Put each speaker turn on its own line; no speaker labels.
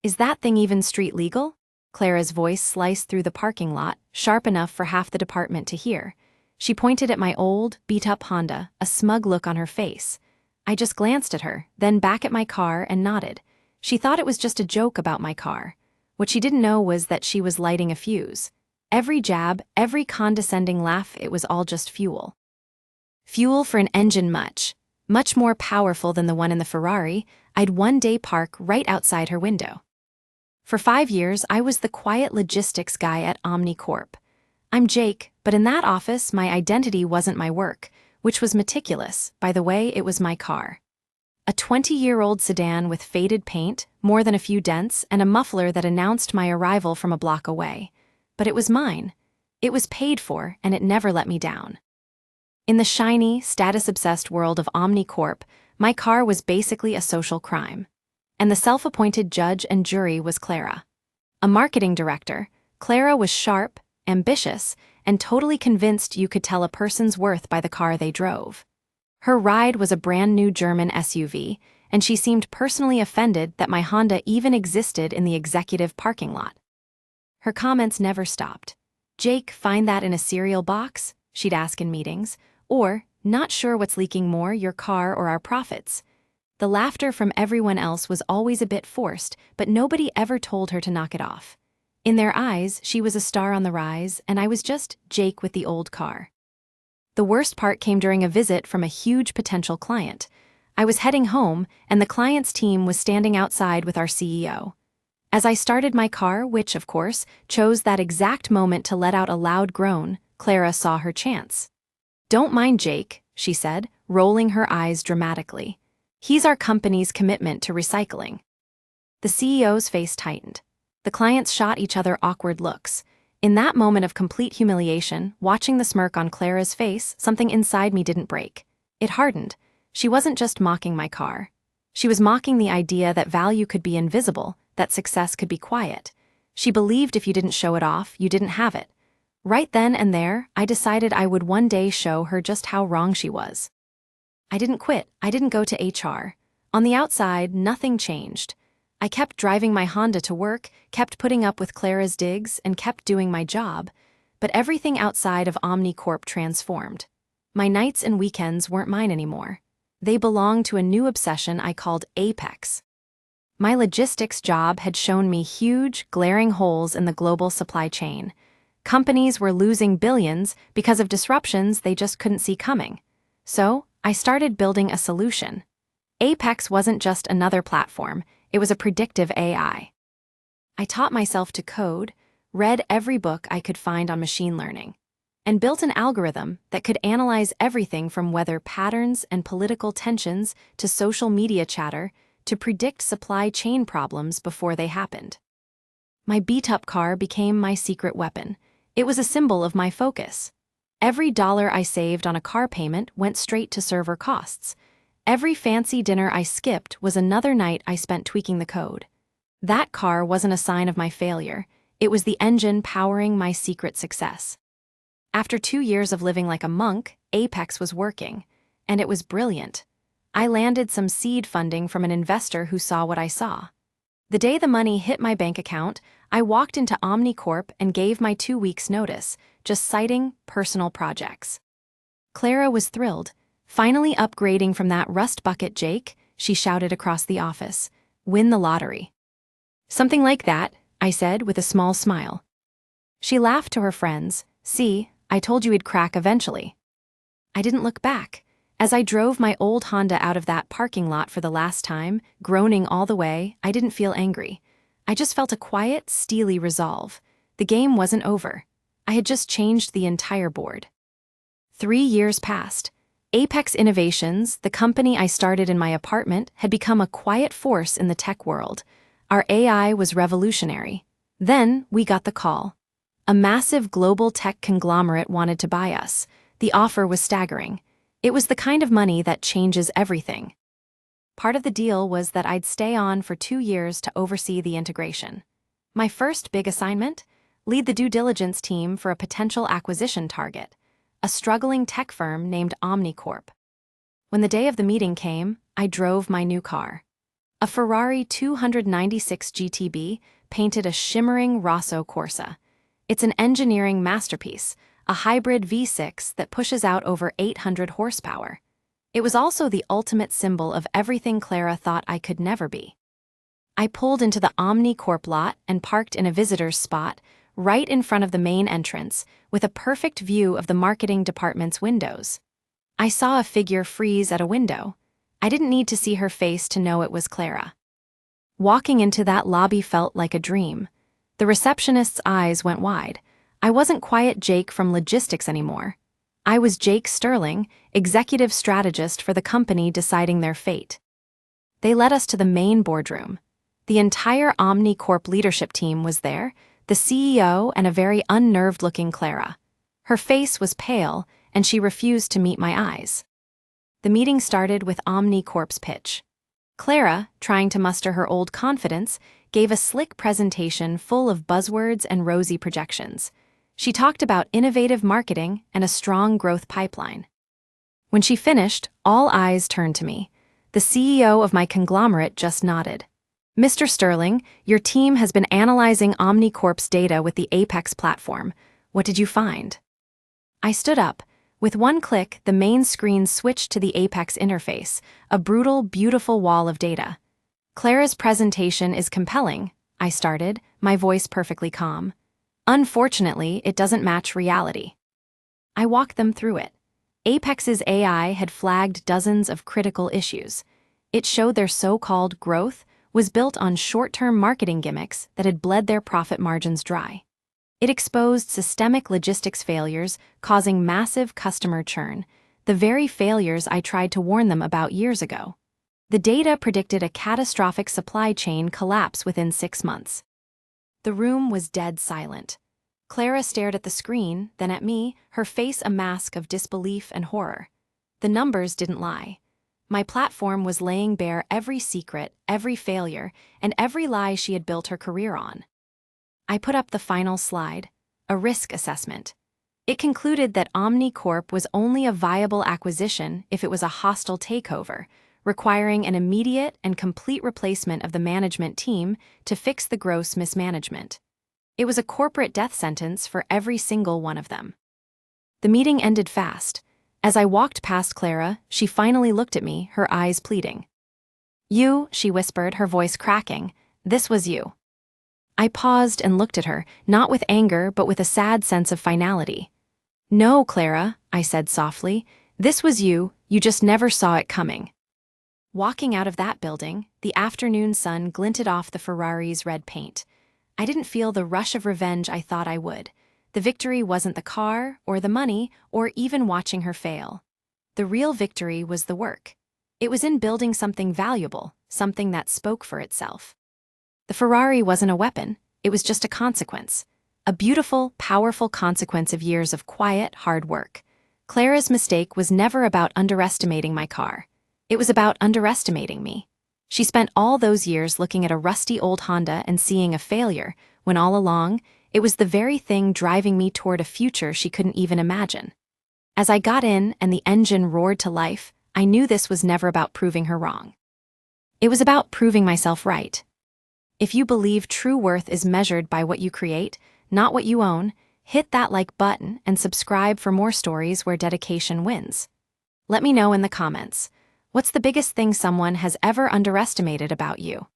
Is that thing even street legal? Clara's voice sliced through the parking lot, sharp enough for half the department to hear. She pointed at my old, beat-up Honda, a smug look on her face. I just glanced at her, then back at my car and nodded. She thought it was just a joke about my car. What she didn't know was that she was lighting a fuse. Every jab, every condescending laugh, it was all just fuel. Fuel for an engine much more powerful than the one in the Ferrari I'd one day park right outside her window. For 5 years, I was the quiet logistics guy at Omnicorp. I'm Jake, but in that office, my identity wasn't my work, which was meticulous. By the way, it was my car. A 20-year-old sedan with faded paint, more than a few dents, and a muffler that announced my arrival from a block away. But it was mine. It was paid for, and it never let me down. In the shiny, status-obsessed world of Omnicorp, my car was basically a social crime. And the self-appointed judge and jury was Clara. A marketing director, Clara was sharp, ambitious, and totally convinced you could tell a person's worth by the car they drove. Her ride was a brand-new German SUV, and she seemed personally offended that my Honda even existed in the executive parking lot. Her comments never stopped. "Jake, find that in a cereal box?" she'd ask in meetings. Or, "Not sure what's leaking more, your car or our profits?" The laughter from everyone else was always a bit forced, but nobody ever told her to knock it off. In their eyes, she was a star on the rise, and I was just Jake with the old car. The worst part came during a visit from a huge potential client. I was heading home, and the client's team was standing outside with our CEO. As I started my car, which, of course, chose that exact moment to let out a loud groan, Clara saw her chance. "Don't mind Jake," she said, rolling her eyes dramatically. "He's our company's commitment to recycling." The CEO's face tightened. The clients shot each other awkward looks. In that moment of complete humiliation, watching the smirk on Clara's face, something inside me didn't break. It hardened. She wasn't just mocking my car. She was mocking the idea that value could be invisible, that success could be quiet. She believed if you didn't show it off, you didn't have it. Right then and there, I decided I would one day show her just how wrong she was. I didn't quit. I didn't go to HR. On the outside, nothing changed. I kept driving my Honda to work, kept putting up with Clara's digs, and kept doing my job. But everything outside of Omnicorp transformed. My nights and weekends weren't mine anymore. They belonged to a new obsession I called Apex. My logistics job had shown me huge, glaring holes in the global supply chain. Companies were losing billions because of disruptions they just couldn't see coming. So, I started building a solution. Apex wasn't just another platform, it was a predictive AI. I taught myself to code, read every book I could find on machine learning, and built an algorithm that could analyze everything from weather patterns and political tensions to social media chatter to predict supply chain problems before they happened. My beat-up car became my secret weapon. It was a symbol of my focus. Every dollar I saved on a car payment went straight to server costs. Every fancy dinner I skipped was another night I spent tweaking the code. That car wasn't a sign of my failure. It was the engine powering my secret success. After 2 years of living like a monk, Apex was working, and it was brilliant. I landed some seed funding from an investor who saw what I saw. The day the money hit my bank account, I walked into Omnicorp and gave my 2 weeks' notice, just citing personal projects. Clara was thrilled. "Finally upgrading from that rust bucket, Jake," she shouted across the office. "Win the lottery." "Something like that," I said with a small smile. She laughed to her friends. "See, I told you he'd crack eventually." I didn't look back. As I drove my old Honda out of that parking lot for the last time, groaning all the way, I didn't feel angry. I just felt a quiet, steely resolve. The game wasn't over. I had just changed the entire board. 3 years passed. Apex Innovations, the company I started in my apartment, had become a quiet force in the tech world. Our AI was revolutionary. Then we got the call. A massive global tech conglomerate wanted to buy us. The offer was staggering. It was the kind of money that changes everything. Part of the deal was that I'd stay on for 2 years to oversee the integration. My first big assignment? Lead the due diligence team for a potential acquisition target, a struggling tech firm named Omnicorp. When the day of the meeting came, I drove my new car. A Ferrari 296 GTB painted a shimmering Rosso Corsa. It's an engineering masterpiece, a hybrid V6 that pushes out over 800 horsepower. It was also the ultimate symbol of everything Clara thought I could never be. I pulled into the Omni Corp lot and parked in a visitor's spot, right in front of the main entrance, with a perfect view of the marketing department's windows. I saw a figure freeze at a window. I didn't need to see her face to know it was Clara. Walking into that lobby felt like a dream. The receptionist's eyes went wide. I wasn't quiet Jake from logistics anymore. I was Jake Sterling, executive strategist for the company deciding their fate. They led us to the main boardroom. The entire Omni Corp leadership team was there, the CEO and a very unnerved-looking Clara. Her face was pale, and she refused to meet my eyes. The meeting started with Omni Corp's pitch. Clara, trying to muster her old confidence, gave a slick presentation full of buzzwords and rosy projections. She talked about innovative marketing and a strong growth pipeline. When she finished, all eyes turned to me. The CEO of my conglomerate just nodded. "Mr. Sterling, your team has been analyzing OmniCorp's data with the Apex platform. What did you find?" I stood up. With one click, the main screen switched to the Apex interface, a brutal, beautiful wall of data. "Clara's presentation is compelling," I started, my voice perfectly calm. "Unfortunately, it doesn't match reality." I walked them through it. Apex's AI had flagged dozens of critical issues. It showed their so-called growth was built on short-term marketing gimmicks that had bled their profit margins dry. It exposed systemic logistics failures, causing massive customer churn, the very failures I tried to warn them about years ago. The data predicted a catastrophic supply chain collapse within 6 months. The room was dead silent. Clara stared at the screen, then at me, her face a mask of disbelief and horror. The numbers didn't lie. My platform was laying bare every secret, every failure, and every lie she had built her career on. I put up the final slide, a risk assessment. It concluded that OmniCorp was only a viable acquisition if it was a hostile takeover, requiring an immediate and complete replacement of the management team to fix the gross mismanagement. It was a corporate death sentence for every single one of them. The meeting ended fast. As I walked past Clara, she finally looked at me, her eyes pleading. "You," she whispered, her voice cracking, "this was you." I paused and looked at her, not with anger but with a sad sense of finality. "No, Clara," I said softly, "this was you, you just never saw it coming." Walking out of that building, the afternoon sun glinted off the Ferrari's red paint. I didn't feel the rush of revenge I thought I would. The victory wasn't the car, or the money, or even watching her fail. The real victory was the work. It was in building something valuable, something that spoke for itself. The Ferrari wasn't a weapon, it was just a consequence. A beautiful, powerful consequence of years of quiet, hard work. Clara's mistake was never about underestimating my car. It was about underestimating me. She spent all those years looking at a rusty old Honda and seeing a failure, when all along, it was the very thing driving me toward a future she couldn't even imagine. As I got in and the engine roared to life, I knew this was never about proving her wrong. It was about proving myself right. If you believe true worth is measured by what you create, not what you own, hit that like button and subscribe for more stories where dedication wins. Let me know in the comments, what's the biggest thing someone has ever underestimated about you?